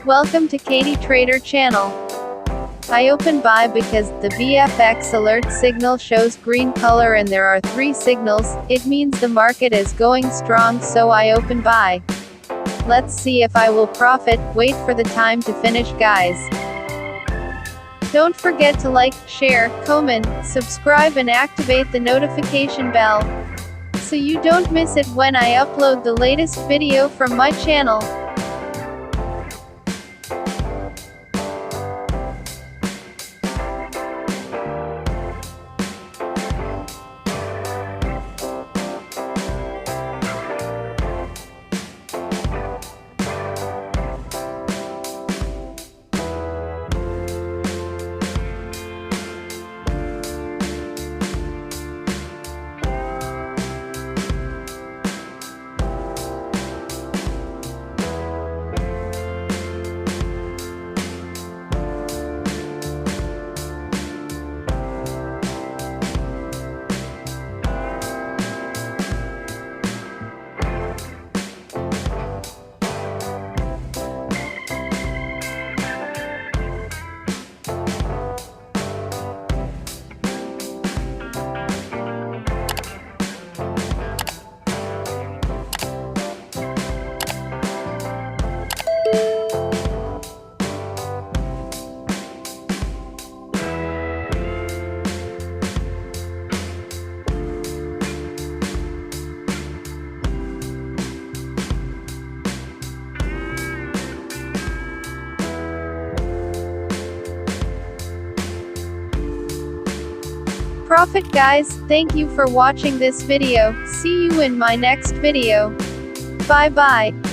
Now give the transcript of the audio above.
Welcome to Katie Trader channel. I open buy because the Vfxalert signal shows green color and there are 3 signals. It means the market is going strong, so I open buy. Let's see if I will profit. Wait for the time to finish, guys. Don't forget to like, share, comment, subscribe and activate the notification bell, so you don't miss it when I upload the latest video from my channel. Profit, guys. Thank you for watching this video. See you in my next video. Bye bye.